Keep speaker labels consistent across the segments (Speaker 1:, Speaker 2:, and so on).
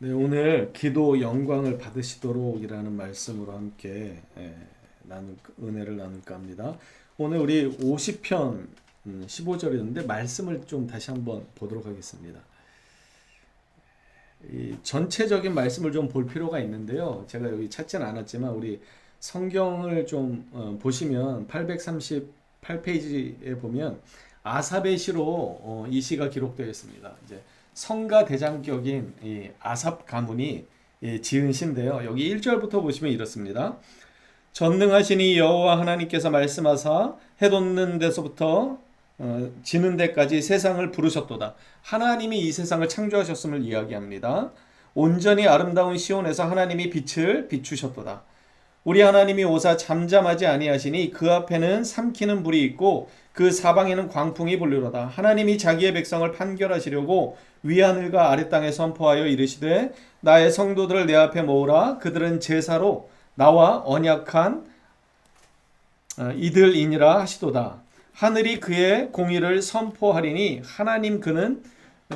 Speaker 1: 네, 오늘 기도 영광을 받으시도록이라는 말씀으로 함께 은혜를 나눌까 합니다. 오늘 우리 50편 15절이었는데 말씀을 좀 다시 한번 보도록 하겠습니다. 이 전체적인 말씀을 좀 볼 필요가 있는데요. 제가 여기 찾지는 않았지만 우리 성경을 좀 보시면 838페이지에 보면 아삽의 시로 이 시가 기록되어 있습니다. 이제 성가 대장격인 이 아삽 가문이 지은 시인데요. 여기 1절부터 보시면 이렇습니다. 전능하신 이 여호와 하나님께서 말씀하사 해 돋는 데서부터 지는 데까지 세상을 부르셨도다. 하나님이 이 세상을 창조하셨음을 이야기합니다. 온전히 아름다운 시온에서 하나님이 빛을 비추셨도다. 우리 하나님이 오사 잠잠하지 아니하시니 그 앞에는 삼키는 불이 있고 그 사방에는 광풍이 불리로다. 하나님이 자기의 백성을 판결하시려고 위하늘과 아래 땅에 선포하여 이르시되 나의 성도들을 내 앞에 모으라. 그들은 제사로 나와 언약한 이들이니라 하시도다. 하늘이 그의 공의를 선포하리니 하나님 그는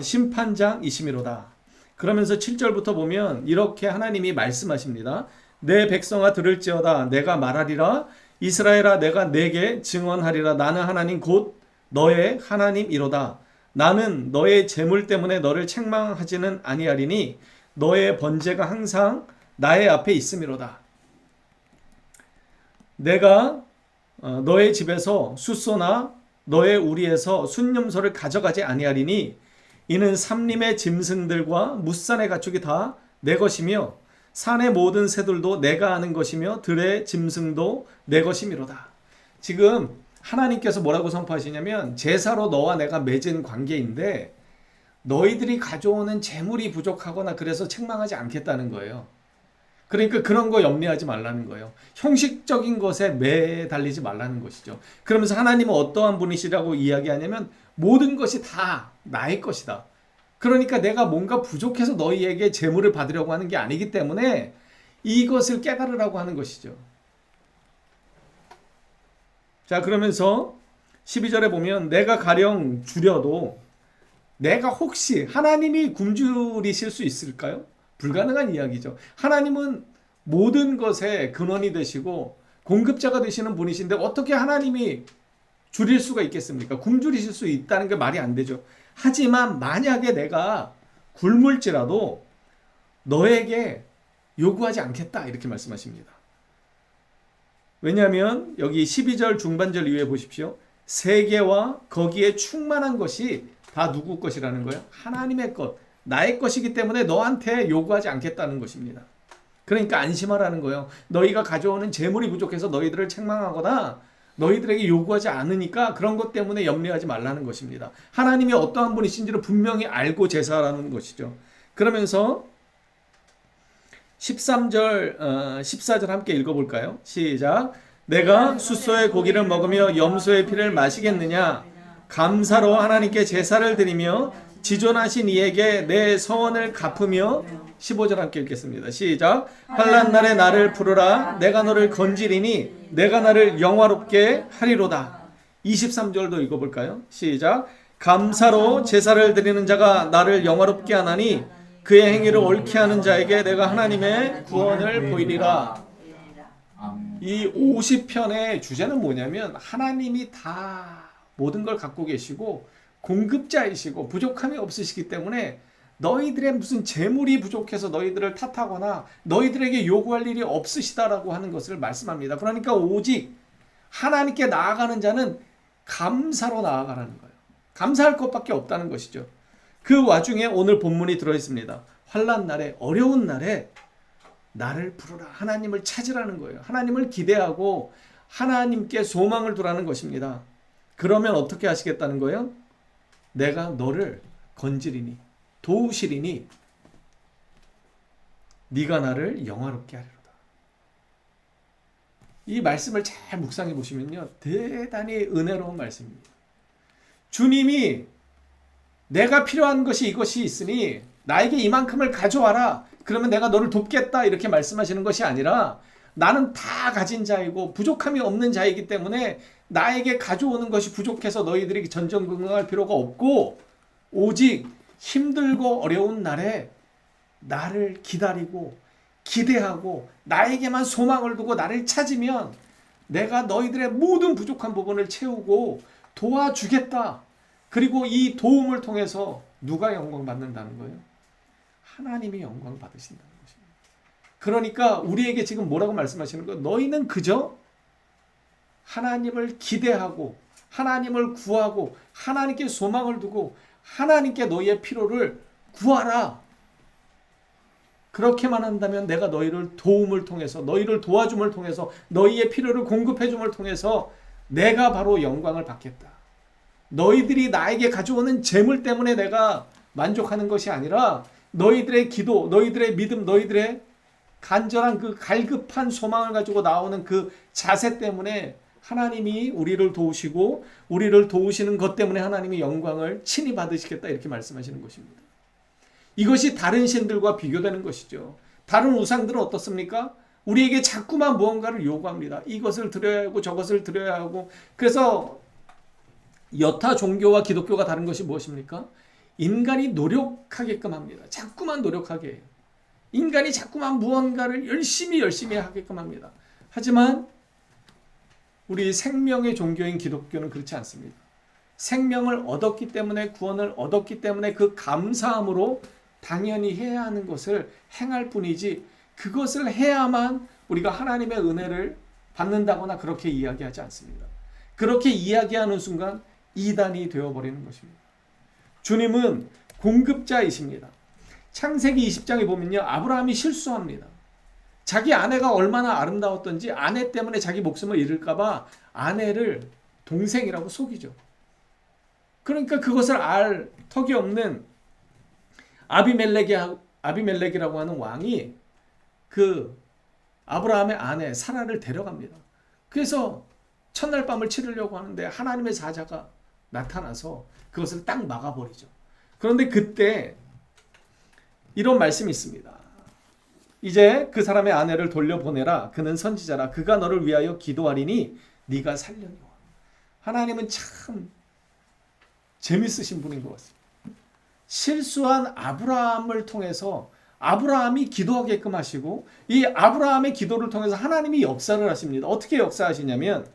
Speaker 1: 심판장이시미로다. 그러면서 7절부터 보면 이렇게 하나님이 말씀하십니다. 내 백성아 들을지어다. 내가 말하리라. 이스라엘아 내가 내게 증언하리라. 나는 하나님 곧 너의 하나님이로다. 나는 너의 재물 때문에 너를 책망하지는 아니하리니 너의 번제가 항상 나의 앞에 있음이로다. 내가 너의 집에서 숫소나 너의 우리에서 순념소를 가져가지 아니하리니 이는 삼림의 짐승들과 무산의 가축이 다 내 것이며 산의 모든 새들도 내가 아는 것이며 들의 짐승도 내 것이미로다. 지금 하나님께서 뭐라고 선포하시냐면 제사로 너와 내가 맺은 관계인데 너희들이 가져오는 재물이 부족하거나 그래서 책망하지 않겠다는 거예요. 그러니까 그런 거 염려하지 말라는 거예요. 형식적인 것에 매달리지 말라는 것이죠. 그러면서 하나님은 어떠한 분이시라고 이야기하냐면 모든 것이 다 나의 것이다. 그러니까 내가 뭔가 부족해서 너희에게 재물을 받으려고 하는 게 아니기 때문에 이것을 깨달으라고 하는 것이죠. 자, 그러면서 12절에 보면 내가 가령 줄여도 내가 혹시 하나님이 굶주리실 수 있을까요? 불가능한 이야기죠. 하나님은 모든 것의 근원이 되시고 공급자가 되시는 분이신데 어떻게 하나님이 줄일 수가 있겠습니까? 굶주리실 수 있다는 게 말이 안 되죠. 하지만 만약에 내가 굶을지라도 너에게 요구하지 않겠다 이렇게 말씀하십니다. 왜냐하면 여기 12절 중반절 이후에 보십시오. 세계와 거기에 충만한 것이 다 누구 것이라는 거예요? 하나님의 것, 나의 것이기 때문에 너한테 요구하지 않겠다는 것입니다. 그러니까 안심하라는 거예요. 너희가 가져오는 재물이 부족해서 너희들을 책망하거나 너희들에게 요구하지 않으니까 그런 것 때문에 염려하지 말라는 것입니다. 하나님이 어떠한 분이신지를 분명히 알고 제사하라는 것이죠. 그러면서 13절, 14절 함께 읽어볼까요? 시작. 내가 숫소의 고기를 먹으며 염소의 피를 마시겠느냐? 감사로 하나님께 제사를 드리며 지존하신 이에게 내 서원을 갚으며 15절 함께 읽겠습니다. 시작. 환난 날에 나를 부르라. 내가 너를 건지리니 내가 나를 영화롭게 하리로다. 23절도 읽어볼까요? 시작. 감사로 제사를 드리는 자가 나를 영화롭게 하나니 그의 행위를 옳게 하는 자에게 내가 하나님의 구원을 보이리라. 이 50편의 주제는 뭐냐면 하나님이 다 모든 걸 갖고 계시고 공급자이시고 부족함이 없으시기 때문에 너희들의 무슨 재물이 부족해서 너희들을 탓하거나 너희들에게 요구할 일이 없으시다라고 하는 것을 말씀합니다. 그러니까 오직 하나님께 나아가는 자는 감사로 나아가라는 거예요. 감사할 것밖에 없다는 것이죠. 그 와중에 오늘 본문이 들어있습니다. 환난 날에, 어려운 날에 나를 부르라. 하나님을 찾으라는 거예요. 하나님을 기대하고 하나님께 소망을 두라는 것입니다. 그러면 어떻게 하시겠다는 거예요? 내가 너를 건지리니 도우시리니 네가 나를 영화롭게 하리로다. 이 말씀을 잘 묵상해 보시면요, 대단히 은혜로운 말씀입니다. 주님이 내가 필요한 것이 이것이 있으니 나에게 이만큼을 가져와라. 그러면 내가 너를 돕겠다 이렇게 말씀하시는 것이 아니라 나는 다 가진 자이고 부족함이 없는 자이기 때문에 나에게 가져오는 것이 부족해서 너희들이 전전긍긍할 필요가 없고 오직 힘들고 어려운 날에 나를 기다리고 기대하고 나에게만 소망을 두고 나를 찾으면 내가 너희들의 모든 부족한 부분을 채우고 도와주겠다. 그리고 이 도움을 통해서 누가 영광 받는다는 거예요? 하나님이 영광 받으신다는 것입니다. 그러니까 우리에게 지금 뭐라고 말씀하시는 거예요? 너희는 그저 하나님을 기대하고 하나님을 구하고 하나님께 소망을 두고 하나님께 너희의 필요를 구하라. 그렇게만 한다면 내가 너희를 도움을 통해서 너희를 도와줌을 통해서 너희의 필요를 공급해줌을 통해서 내가 바로 영광을 받겠다. 너희들이 나에게 가져오는 재물 때문에 내가 만족하는 것이 아니라 너희들의 기도, 너희들의 믿음, 너희들의 간절한 그 갈급한 소망을 가지고 나오는 그 자세 때문에 하나님이 우리를 도우시고 우리를 도우시는 것 때문에 하나님이 영광을 친히 받으시겠다 이렇게 말씀하시는 것입니다. 이것이 다른 신들과 비교되는 것이죠. 다른 우상들은 어떻습니까? 우리에게 자꾸만 무언가를 요구합니다. 이것을 드려야 하고 저것을 드려야 하고. 그래서 여타 종교와 기독교가 다른 것이 무엇입니까? 인간이 노력하게끔 합니다. 자꾸만 노력하게 해요. 인간이 자꾸만 무언가를 열심히 하게끔 합니다. 하지만 우리 생명의 종교인 기독교는 그렇지 않습니다. 생명을 얻었기 때문에 구원을 얻었기 때문에 그 감사함으로 당연히 해야 하는 것을 행할 뿐이지 그것을 해야만 우리가 하나님의 은혜를 받는다거나 그렇게 이야기하지 않습니다. 그렇게 이야기하는 순간 이단이 되어버리는 것입니다. 주님은 공급자이십니다. 창세기 20장에 보면요, 아브라함이 실수합니다. 자기 아내가 얼마나 아름다웠던지 아내 때문에 자기 목숨을 잃을까봐 아내를 동생이라고 속이죠. 그러니까 그것을 알 턱이 없는 아비멜렉이라고 하는 왕이 그 아브라함의 아내 사라를 데려갑니다. 그래서 첫날 밤을 치르려고 하는데 하나님의 사자가 나타나서 그것을 딱 막아버리죠. 그런데 그때 이런 말씀이 있습니다. 이제 그 사람의 아내를 돌려보내라. 그는 선지자라. 그가 너를 위하여 기도하리니 네가 살려니와. 하나님은 참 재밌으신 분인 것 같습니다. 실수한 아브라함을 통해서 아브라함이 기도하게끔 하시고 이 아브라함의 기도를 통해서 하나님이 역사를 하십니다. 어떻게 역사하시냐면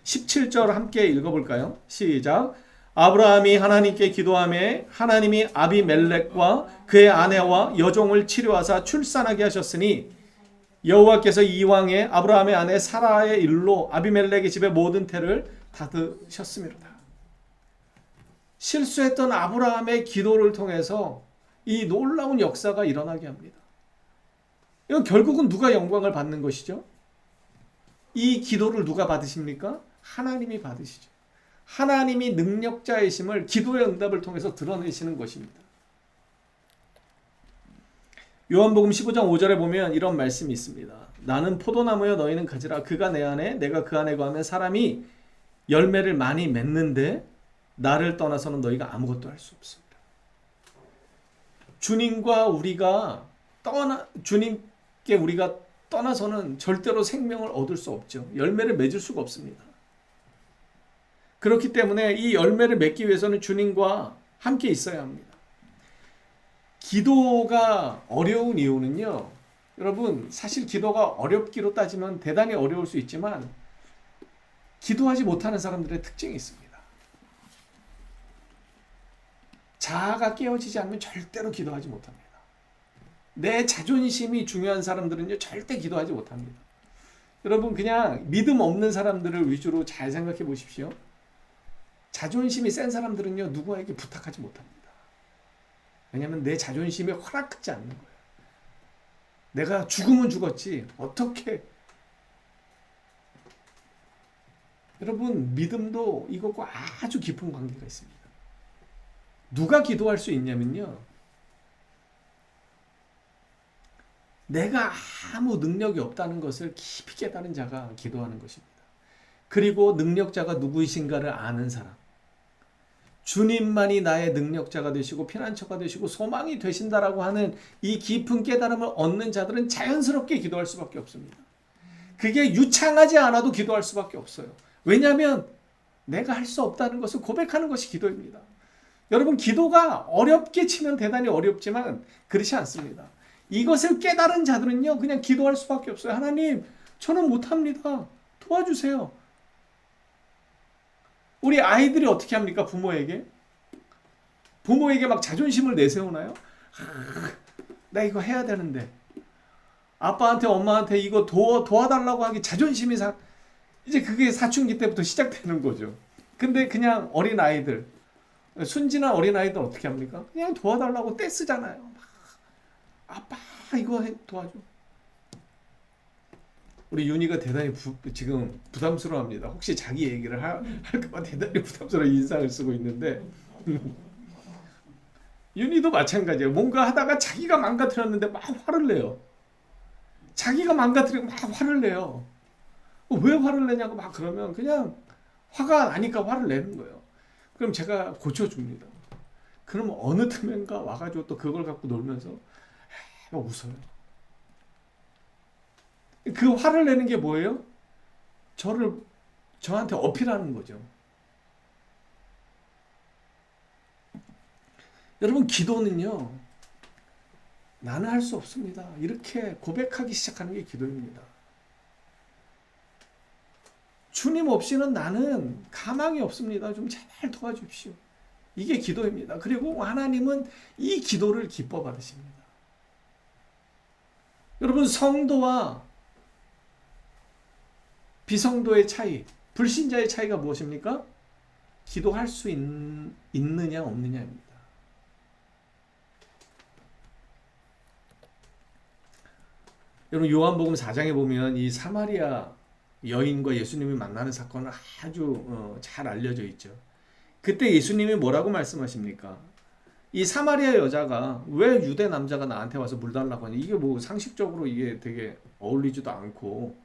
Speaker 1: 17절 함께 읽어볼까요? 시작. 아브라함이 하나님께 기도하매 하나님이 아비멜렉과 그의 아내와 여종을 치료하사 출산하게 하셨으니 여호와께서 이왕에 아브라함의 아내 사라의 일로 아비멜렉의 집의 모든 태를 닫으셨음이로다. 실수했던 아브라함의 기도를 통해서 이 놀라운 역사가 일어나게 합니다. 이건 결국은 누가 영광을 받는 것이죠? 이 기도를 누가 받으십니까? 하나님이 받으시죠. 하나님이 능력자이심을 기도의 응답을 통해서 드러내시는 것입니다. 요한복음 15장 5절에 보면 이런 말씀이 있습니다. 나는 포도나무여 너희는 가지라. 그가 내 안에 내가 그 안에 거하면 사람이 열매를 많이 맺는데 나를 떠나서는 너희가 아무것도 할 수 없습니다. 주님께 우리가 떠나서는 절대로 생명을 얻을 수 없죠. 열매를 맺을 수가 없습니다. 그렇기 때문에 이 열매를 맺기 위해서는 주님과 함께 있어야 합니다. 기도가 어려운 이유는요, 여러분, 사실 기도가 어렵기로 따지면 대단히 어려울 수 있지만 기도하지 못하는 사람들의 특징이 있습니다. 자아가 깨어지지 않으면 절대로 기도하지 못합니다. 내 자존심이 중요한 사람들은요, 절대 기도하지 못합니다. 여러분, 그냥 믿음 없는 사람들을 위주로 잘 생각해 보십시오. 자존심이 센 사람들은요, 누구에게 부탁하지 못합니다. 왜냐하면 내 자존심이 허락하지 않는 거예요. 내가 죽으면 죽었지 어떻게. 여러분, 믿음도 이것과 아주 깊은 관계가 있습니다. 누가 기도할 수 있냐면요, 내가 아무 능력이 없다는 것을 깊이 깨달은 자가 기도하는 것입니다. 그리고 능력자가 누구이신가를 아는 사람, 주님만이 나의 능력자가 되시고 피난처가 되시고 소망이 되신다라고 하는 이 깊은 깨달음을 얻는 자들은 자연스럽게 기도할 수밖에 없습니다. 그게 유창하지 않아도 기도할 수밖에 없어요. 왜냐하면 내가 할 수 없다는 것을 고백하는 것이 기도입니다. 여러분, 기도가 어렵게 치면 대단히 어렵지만 그렇지 않습니다. 이것을 깨달은 자들은요, 그냥 기도할 수밖에 없어요. 하나님, 저는 못합니다. 도와주세요. 우리 아이들이 어떻게 합니까? 부모에게 막 자존심을 내세우나요? 나 이거 해야 되는데, 아빠한테 엄마한테 이거 도와달라고 하기 자존심이 이제 그게 사춘기 때부터 시작되는 거죠. 근데 그냥 어린 아이들, 순진한 어린 아이들 어떻게 합니까? 그냥 도와달라고 떼쓰잖아요. 아빠 이거 도와줘. 우리 윤희가 대단히 지금 부담스러워합니다. 혹시 자기 얘기를 할까봐 대단히 부담스러워 인상을 쓰고 있는데 윤희도 마찬가지예요. 뭔가 하다가 자기가 망가뜨렸는데 막 화를 내요. 자기가 망가뜨리고 막 화를 내요. 왜 화를 내냐고 막 그러면 그냥 화가 나니까 화를 내는 거예요. 그럼 제가 고쳐줍니다. 그럼 어느 틈엔가 와가지고 또 그걸 갖고 놀면서 막 웃어요. 그 화를 내는 게 뭐예요? 저한테 어필하는 거죠. 여러분, 기도는요, 나는 할 수 없습니다. 이렇게 고백하기 시작하는 게 기도입니다. 주님 없이는 나는 가망이 없습니다. 좀 제발 도와주십시오. 이게 기도입니다. 그리고 하나님은 이 기도를 기뻐 받으십니다. 여러분, 성도와 비성도의 차이, 불신자의 차이가 무엇입니까? 기도할 수 있느냐 없느냐입니다. 여러분, 요한복음 4장에 보면 이 사마리아 여인과 예수님이 만나는 사건은 아주 잘 알려져 있죠. 그때 예수님이 뭐라고 말씀하십니까? 이 사마리아 여자가 왜 유대 남자가 나한테 와서 물 달라고 하냐? 이게 뭐 상식적으로 이게 되게 어울리지도 않고,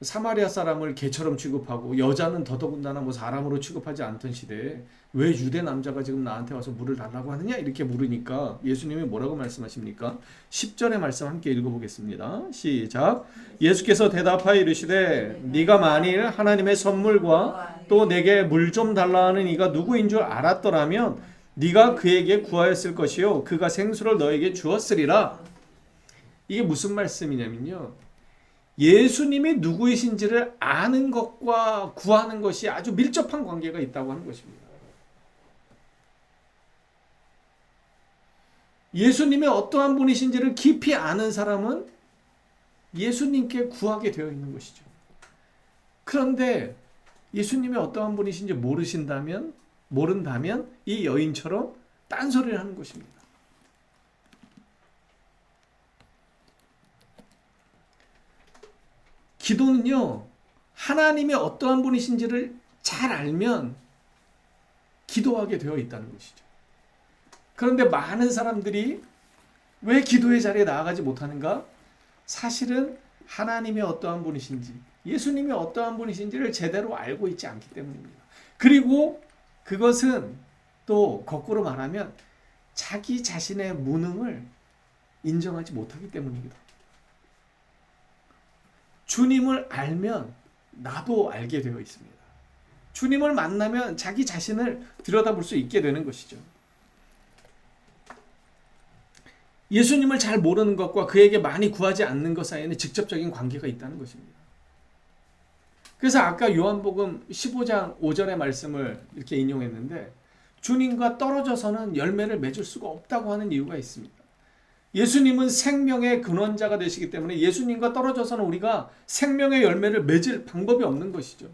Speaker 1: 사마리아 사람을 개처럼 취급하고 여자는 더더군다나 뭐 사람으로 취급하지 않던 시대에 왜 유대 남자가 지금 나한테 와서 물을 달라고 하느냐? 이렇게 물으니까 예수님이 뭐라고 말씀하십니까? 10절의 말씀 함께 읽어보겠습니다. 시작. 예수께서 대답하여 이르시되 네가 만일 하나님의 선물과 또 내게 물 좀 달라 하는 이가 누구인 줄 알았더라면 네가 그에게 구하였을 것이요 그가 생수를 너에게 주었으리라. 이게 무슨 말씀이냐면요, 예수님이 누구이신지를 아는 것과 구하는 것이 아주 밀접한 관계가 있다고 하는 것입니다. 예수님이 어떠한 분이신지를 깊이 아는 사람은 예수님께 구하게 되어 있는 것이죠. 그런데 예수님이 어떠한 분이신지 모른다면 이 여인처럼 딴소리를 하는 것입니다. 기도는요, 하나님이 어떠한 분이신지를 잘 알면 기도하게 되어 있다는 것이죠. 그런데 많은 사람들이 왜 기도의 자리에 나아가지 못하는가? 사실은 하나님이 어떠한 분이신지, 예수님이 어떠한 분이신지를 제대로 알고 있지 않기 때문입니다. 그리고 그것은 또 거꾸로 말하면 자기 자신의 무능을 인정하지 못하기 때문입니다. 주님을 알면 나도 알게 되어 있습니다. 주님을 만나면 자기 자신을 들여다볼 수 있게 되는 것이죠. 예수님을 잘 모르는 것과 그에게 많이 구하지 않는 것 사이에는 직접적인 관계가 있다는 것입니다. 그래서 아까 요한복음 15장 5절의 말씀을 이렇게 인용했는데, 주님과 떨어져서는 열매를 맺을 수가 없다고 하는 이유가 있습니다. 예수님은 생명의 근원자가 되시기 때문에 예수님과 떨어져서는 우리가 생명의 열매를 맺을 방법이 없는 것이죠.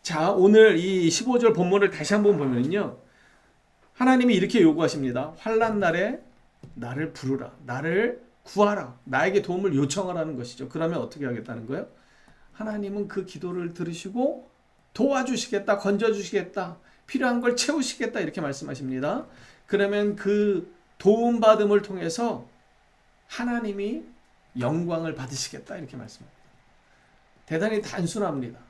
Speaker 1: 자, 오늘 이 15절 본문을 다시 한번 보면요, 하나님이 이렇게 요구하십니다. 환난 날에 나를 부르라, 나를 구하라, 나에게 도움을 요청하라는 것이죠. 그러면 어떻게 하겠다는 거예요? 하나님은 그 기도를 들으시고 도와주시겠다, 건져주시겠다, 필요한 걸 채우시겠다, 이렇게 말씀하십니다. 그러면 그 도움받음을 통해서 하나님이 영광을 받으시겠다, 이렇게 말씀합니다. 대단히 단순합니다.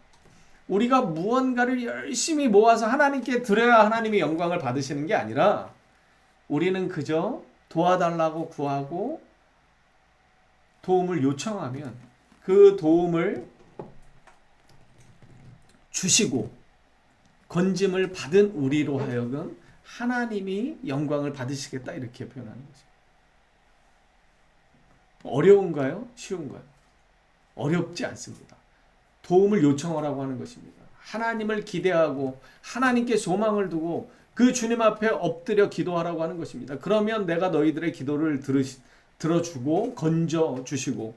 Speaker 1: 우리가 무언가를 열심히 모아서 하나님께 드려야 하나님이 영광을 받으시는 게 아니라, 우리는 그저 도와달라고 구하고 도움을 요청하면 그 도움을 주시고 건짐을 받은 우리로 하여금 하나님이 영광을 받으시겠다, 이렇게 표현하는 거죠. 어려운가요? 쉬운가요? 어렵지 않습니다. 도움을 요청하라고 하는 것입니다. 하나님을 기대하고 하나님께 소망을 두고 그 주님 앞에 엎드려 기도하라고 하는 것입니다. 그러면 내가 너희들의 기도를 들어주고 건져주시고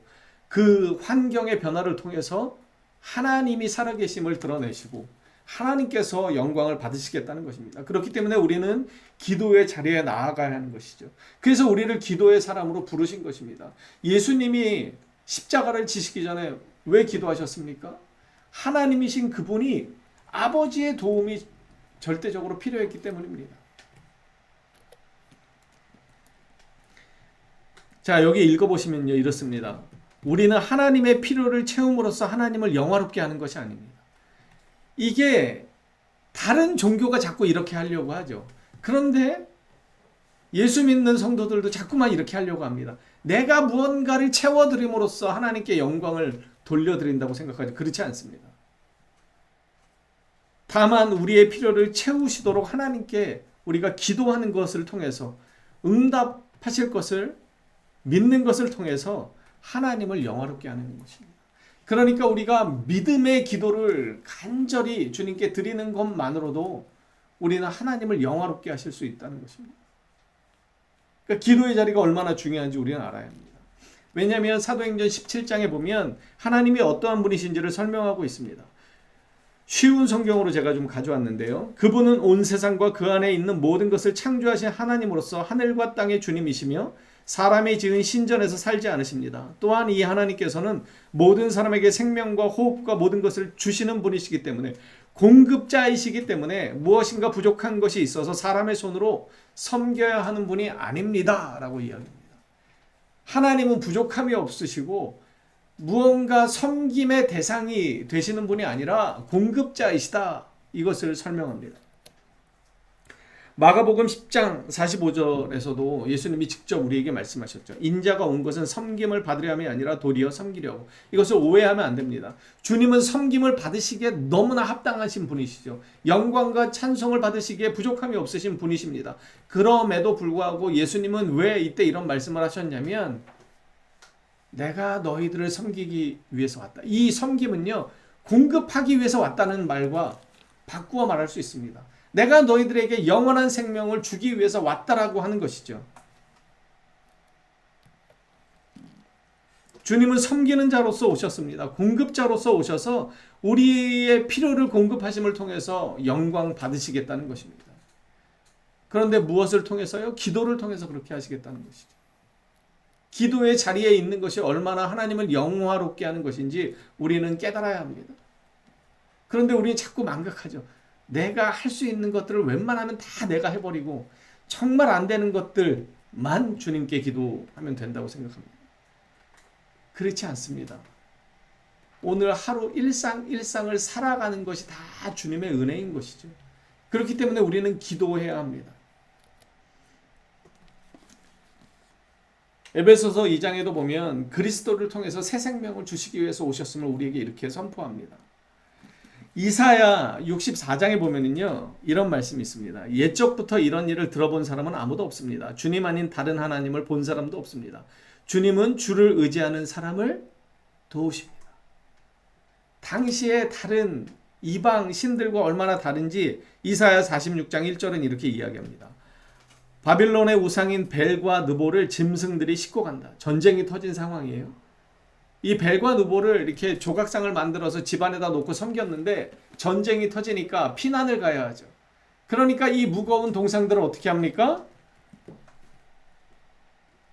Speaker 1: 그 환경의 변화를 통해서 하나님이 살아계심을 드러내시고 하나님께서 영광을 받으시겠다는 것입니다. 그렇기 때문에 우리는 기도의 자리에 나아가야 하는 것이죠. 그래서 우리를 기도의 사람으로 부르신 것입니다. 예수님이 십자가를 지시기 전에 왜 기도하셨습니까? 하나님이신 그분이 아버지의 도움이 절대적으로 필요했기 때문입니다. 자, 여기 읽어보시면요, 이렇습니다. 우리는 하나님의 필요를 채움으로써 하나님을 영화롭게 하는 것이 아닙니다. 이게 다른 종교가 자꾸 이렇게 하려고 하죠. 그런데 예수 믿는 성도들도 자꾸만 이렇게 하려고 합니다. 내가 무언가를 채워드림으로써 하나님께 영광을 돌려드린다고 생각하죠. 그렇지 않습니다. 다만 우리의 필요를 채우시도록 하나님께 우리가 기도하는 것을 통해서 응답하실 것을 믿는 것을 통해서 하나님을 영화롭게 하는 것입니다. 그러니까 우리가 믿음의 기도를 간절히 주님께 드리는 것만으로도 우리는 하나님을 영화롭게 하실 수 있다는 것입니다. 그러니까 기도의 자리가 얼마나 중요한지 우리는 알아야 합니다. 왜냐하면 사도행전 17장에 보면 하나님이 어떠한 분이신지를 설명하고 있습니다. 쉬운 성경으로 제가 좀 가져왔는데요. 그분은 온 세상과 그 안에 있는 모든 것을 창조하신 하나님으로서 하늘과 땅의 주님이시며 사람이 지은 신전에서 살지 않으십니다. 또한 이 하나님께서는 모든 사람에게 생명과 호흡과 모든 것을 주시는 분이시기 때문에 공급자이시기 때문에 무엇인가 부족한 것이 있어서 사람의 손으로 섬겨야 하는 분이 아닙니다. 라고 이야기합니다. 하나님은 부족함이 없으시고 무언가 섬김의 대상이 되시는 분이 아니라 공급자이시다. 이것을 설명합니다. 마가복음 10장 45절에서도 예수님이 직접 우리에게 말씀하셨죠. 인자가 온 것은 섬김을 받으려 함이 아니라 도리어 섬기려고. 이것을 오해하면 안 됩니다. 주님은 섬김을 받으시기에 너무나 합당하신 분이시죠. 영광과 찬송을 받으시기에 부족함이 없으신 분이십니다. 그럼에도 불구하고 예수님은 왜 이때 이런 말씀을 하셨냐면 내가 너희들을 섬기기 위해서 왔다. 이 섬김은요, 공급하기 위해서 왔다는 말과 바꾸어 말할 수 있습니다. 내가 너희들에게 영원한 생명을 주기 위해서 왔다라고 하는 것이죠. 주님은 섬기는 자로서 오셨습니다. 공급자로서 오셔서 우리의 필요를 공급하심을 통해서 영광 받으시겠다는 것입니다. 그런데 무엇을 통해서요? 기도를 통해서 그렇게 하시겠다는 것이죠. 기도의 자리에 있는 것이 얼마나 하나님을 영화롭게 하는 것인지 우리는 깨달아야 합니다. 그런데 우리는 자꾸 망각하죠. 내가 할 수 있는 것들을 웬만하면 다 내가 해버리고 정말 안 되는 것들만 주님께 기도하면 된다고 생각합니다. 그렇지 않습니다. 오늘 하루 일상을 살아가는 것이 다 주님의 은혜인 것이죠. 그렇기 때문에 우리는 기도해야 합니다. 에베소서 2장에도 보면 그리스도를 통해서 새 생명을 주시기 위해서 오셨음을 우리에게 이렇게 선포합니다. 이사야 64장에 보면은요, 이런 말씀이 있습니다. 옛적부터 이런 일을 들어본 사람은 아무도 없습니다. 주님 아닌 다른 하나님을 본 사람도 없습니다. 주님은 주를 의지하는 사람을 도우십니다. 당시에 다른 이방 신들과 얼마나 다른지 이사야 46장 1절은 이렇게 이야기합니다. 바빌론의 우상인 벨과 느보를 짐승들이 싣고 간다. 전쟁이 터진 상황이에요. 이 벨과 느보를 이렇게 조각상을 만들어서 집안에다 놓고 섬겼는데 전쟁이 터지니까 피난을 가야 하죠. 그러니까 이 무거운 동상들을 어떻게 합니까?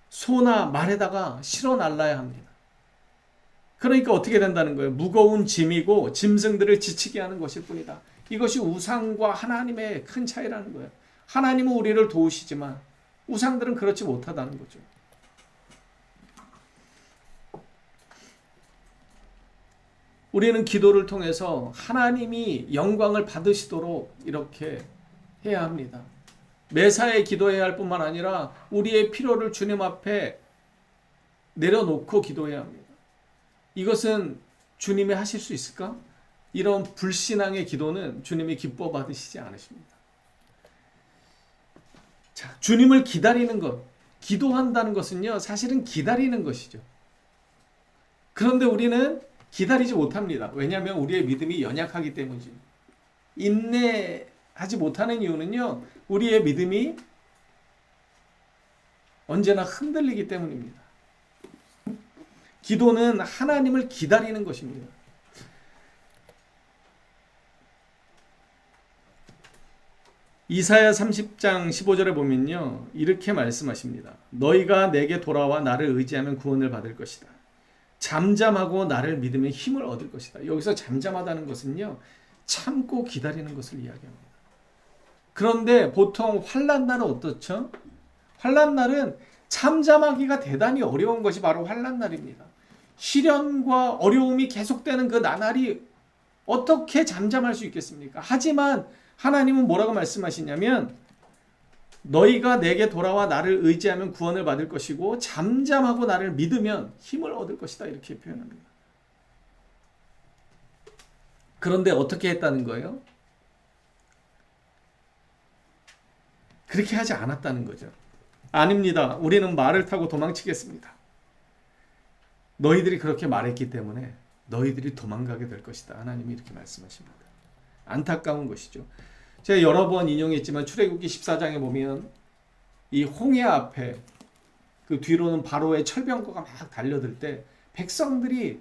Speaker 1: 소나 말에다가 실어 날라야 합니다. 그러니까 어떻게 된다는 거예요? 무거운 짐이고 짐승들을 지치게 하는 것일 뿐이다. 이것이 우상과 하나님의 큰 차이라는 거예요. 하나님은 우리를 도우시지만 우상들은 그렇지 못하다는 거죠. 우리는 기도를 통해서 하나님이 영광을 받으시도록 이렇게 해야 합니다. 매사에 기도해야 할 뿐만 아니라 우리의 필요를 주님 앞에 내려놓고 기도해야 합니다. 이것은 주님이 하실 수 있을까? 이런 불신앙의 기도는 주님이 기뻐 받으시지 않으십니다. 자, 주님을 기다리는 것, 기도한다는 것은요, 사실은 기다리는 것이죠. 그런데 우리는 기다리지 못합니다. 왜냐하면 우리의 믿음이 연약하기 때문이죠. 인내하지 못하는 이유는요, 우리의 믿음이 언제나 흔들리기 때문입니다. 기도는 하나님을 기다리는 것입니다. 이사야 30장 15절에 보면요, 이렇게 말씀하십니다. 너희가 내게 돌아와 나를 의지하면 구원을 받을 것이다. 잠잠하고 나를 믿으면 힘을 얻을 것이다. 여기서 잠잠하다는 것은요, 참고 기다리는 것을 이야기합니다. 그런데 보통 환난 날은 어떻죠? 환난 날은 잠잠하기가 대단히 어려운 것이 바로 환난 날입니다. 시련과 어려움이 계속되는 그 나날이 어떻게 잠잠할 수 있겠습니까? 하지만 하나님은 뭐라고 말씀하시냐면 너희가 내게 돌아와 나를 의지하면 구원을 받을 것이고 잠잠하고 나를 믿으면 힘을 얻을 것이다, 이렇게 표현합니다. 그런데 어떻게 했다는 거예요? 그렇게 하지 않았다는 거죠. 아닙니다. 우리는 말을 타고 도망치겠습니다. 너희들이 그렇게 말했기 때문에 너희들이 도망가게 될 것이다. 하나님이 이렇게 말씀하십니다. 안타까운 것이죠. 제가 여러 번 인용했지만 출애굽기 14장에 보면 이 홍해 앞에 그 뒤로는 바로의 철병거가 막 달려들 때 백성들이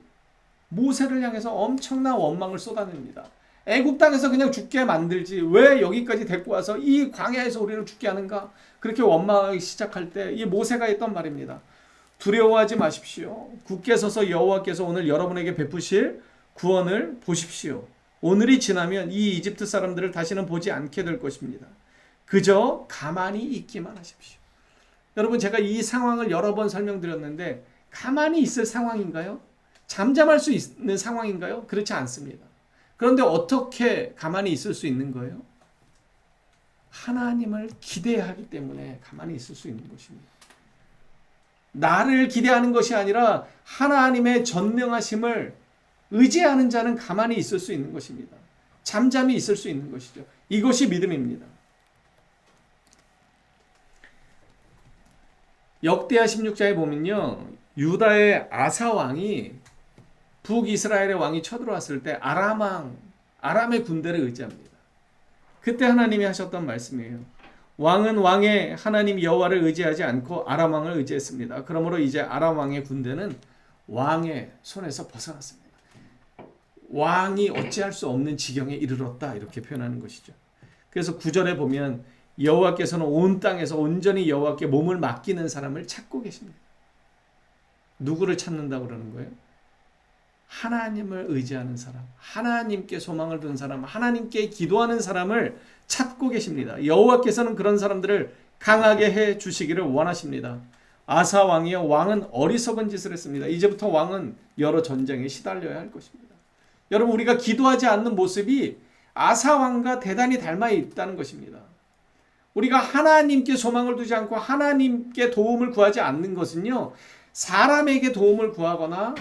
Speaker 1: 모세를 향해서 엄청난 원망을 쏟아냅니다. 애굽 땅에서 그냥 죽게 만들지 왜 여기까지 데리고 와서 이 광야에서 우리를 죽게 하는가? 그렇게 원망하기 시작할 때 이 모세가 했던 말입니다. 두려워하지 마십시오. 굳게 서서 여호와께서 오늘 여러분에게 베푸실 구원을 보십시오. 오늘이 지나면 이 이집트 사람들을 다시는 보지 않게 될 것입니다. 그저 가만히 있기만 하십시오. 여러분, 제가 이 상황을 여러 번 설명드렸는데 가만히 있을 상황인가요? 잠잠할 수 있는 상황인가요? 그렇지 않습니다. 그런데 어떻게 가만히 있을 수 있는 거예요? 하나님을 기대하기 때문에 가만히 있을 수 있는 것입니다. 나를 기대하는 것이 아니라 하나님의 전능하심을 의지하는 자는 가만히 있을 수 있는 것입니다. 잠잠히 있을 수 있는 것이죠. 이것이 믿음입니다. 역대하 16장에 보면요, 유다의 아사 왕이 북이스라엘의 왕이 쳐들어왔을 때 아람의 군대를 의지합니다. 그때 하나님이 하셨던 말씀이에요. 왕은 왕의 하나님 여호와를 의지하지 않고 아람 왕을 의지했습니다. 그러므로 이제 아람 왕의 군대는 왕의 손에서 벗어났습니다. 왕이 어찌할 수 없는 지경에 이르렀다, 이렇게 표현하는 것이죠. 그래서 9절에 보면 여호와께서는 온 땅에서 온전히 여호와께 몸을 맡기는 사람을 찾고 계십니다. 누구를 찾는다고 그러는 거예요? 하나님을 의지하는 사람, 하나님께 소망을 두는 사람, 하나님께 기도하는 사람을 찾고 계십니다. 여호와께서는 그런 사람들을 강하게 해 주시기를 원하십니다. 아사 왕이요, 왕은 어리석은 짓을 했습니다. 이제부터 왕은 여러 전쟁에 시달려야 할 것입니다. 여러분, 우리가 기도하지 않는 모습이 아사 왕과 대단히 닮아 있다는 것입니다. 우리가 하나님께 소망을 두지 않고 하나님께 도움을 구하지 않는 것은요, 사람에게 도움을 구하거나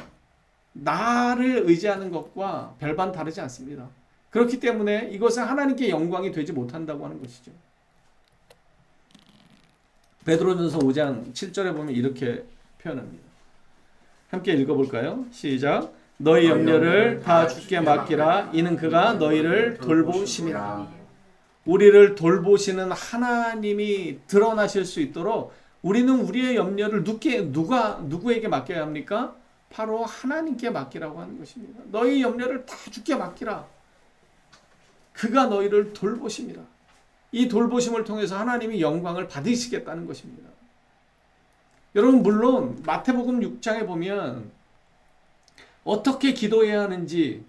Speaker 1: 나를 의지하는 것과 별반 다르지 않습니다. 그렇기 때문에 이것은 하나님께 영광이 되지 못한다고 하는 것이죠. 베드로전서 5장 7절에 보면 이렇게 표현합니다. 함께 읽어볼까요? 시작. 너희 염려를 다 주께 맡기라. 이는 그가 너희를 돌보심이라. 우리를 돌보시는 하나님이 드러나실 수 있도록 우리는 우리의 염려를 누구에게 맡겨야 합니까? 바로 하나님께 맡기라고 하는 것입니다. 너희 염려를 다 주께 맡기라. 그가 너희를 돌보심이라. 이 돌보심을 통해서 하나님이 영광을 받으시겠다는 것입니다. 여러분, 물론 마태복음 6장에 보면 어떻게 기도해야 하는지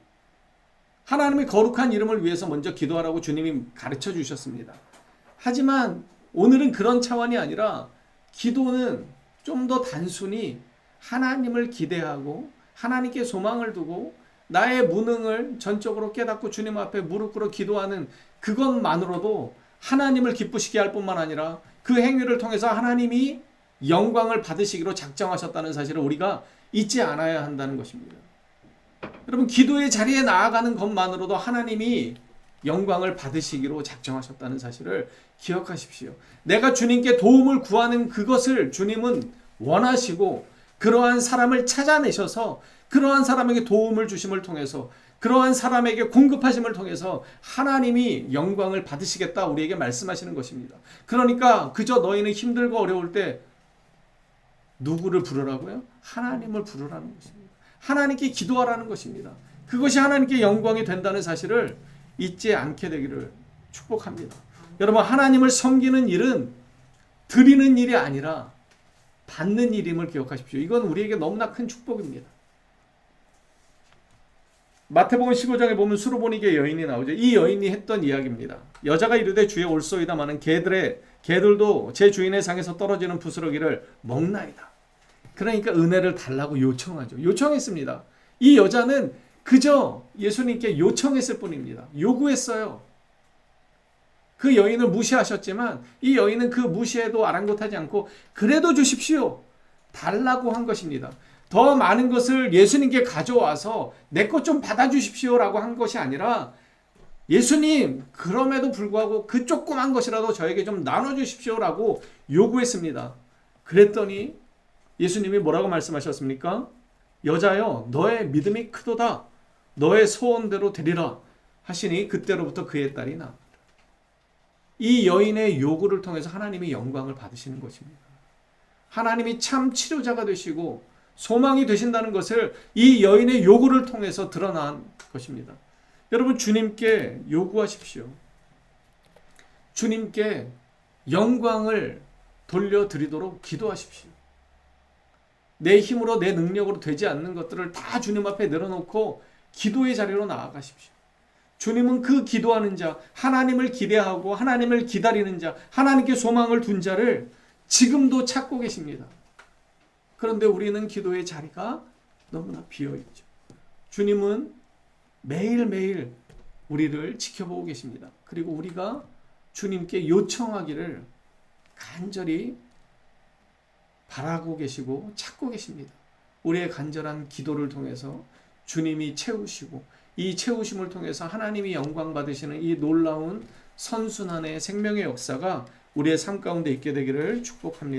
Speaker 1: 하나님의 거룩한 이름을 위해서 먼저 기도하라고 주님이 가르쳐 주셨습니다. 하지만 오늘은 그런 차원이 아니라 기도는 좀 더 단순히 하나님을 기대하고 하나님께 소망을 두고 나의 무능을 전적으로 깨닫고 주님 앞에 무릎 꿇어 기도하는 그것만으로도 하나님을 기쁘시게 할 뿐만 아니라 그 행위를 통해서 하나님이 영광을 받으시기로 작정하셨다는 사실을 우리가 잊지 않아야 한다는 것입니다. 여러분, 기도의 자리에 나아가는 것만으로도 하나님이 영광을 받으시기로 작정하셨다는 사실을 기억하십시오. 내가 주님께 도움을 구하는 그것을 주님은 원하시고 그러한 사람을 찾아내셔서 그러한 사람에게 도움을 주심을 통해서 그러한 사람에게 공급하심을 통해서 하나님이 영광을 받으시겠다 우리에게 말씀하시는 것입니다. 그러니까 그저 너희는 힘들고 어려울 때 누구를 부르라고요? 하나님을 부르라는 것입니다. 하나님께 기도하라는 것입니다. 그것이 하나님께 영광이 된다는 사실을 잊지 않게 되기를 축복합니다. 여러분, 하나님을 섬기는 일은 드리는 일이 아니라 받는 일임을 기억하십시오. 이건 우리에게 너무나 큰 축복입니다. 마태복음 15장에 보면 수르보니게 여인이 나오죠. 이 여인이 했던 이야기입니다. 여자가 이르되 주여 올소이다마는 개들도 제 주인의 상에서 떨어지는 부스러기를 먹나이다. 그러니까 은혜를 달라고 요청하죠. 요청했습니다. 이 여자는 그저 예수님께 요청했을 뿐입니다. 요구했어요. 그 여인을 무시하셨지만 이 여인은 그 무시에도 아랑곳하지 않고 그래도 주십시오. 달라고 한 것입니다. 더 많은 것을 예수님께 가져와서 내 것 좀 받아주십시오라고 한 것이 아니라 예수님 그럼에도 불구하고 그 조그만 것이라도 저에게 좀 나눠주십시오라고 요구했습니다. 그랬더니 예수님이 뭐라고 말씀하셨습니까? 여자여 너의 믿음이 크도다. 너의 소원대로 되리라 하시니 그때로부터 그의 딸이 나옵니다. 이 여인의 요구를 통해서 하나님이 영광을 받으시는 것입니다. 하나님이 참 치료자가 되시고 소망이 되신다는 것을 이 여인의 요구를 통해서 드러난 것입니다. 여러분, 주님께 요구하십시오. 주님께 영광을 돌려드리도록 기도하십시오. 내 힘으로 내 능력으로 되지 않는 것들을 다 주님 앞에 내려놓고 기도의 자리로 나아가십시오. 주님은 그 기도하는 자, 하나님을 기대하고 하나님을 기다리는 자, 하나님께 소망을 둔 자를 지금도 찾고 계십니다. 그런데 우리는 기도의 자리가 너무나 비어있죠. 주님은 매일매일 우리를 지켜보고 계십니다. 그리고 우리가 주님께 요청하기를 간절히 바라고 계시고 찾고 계십니다. 우리의 간절한 기도를 통해서 주님이 채우시고 이 채우심을 통해서 하나님이 영광 받으시는 이 놀라운 선순환의 생명의 역사가 우리의 삶 가운데 있게 되기를 축복합니다.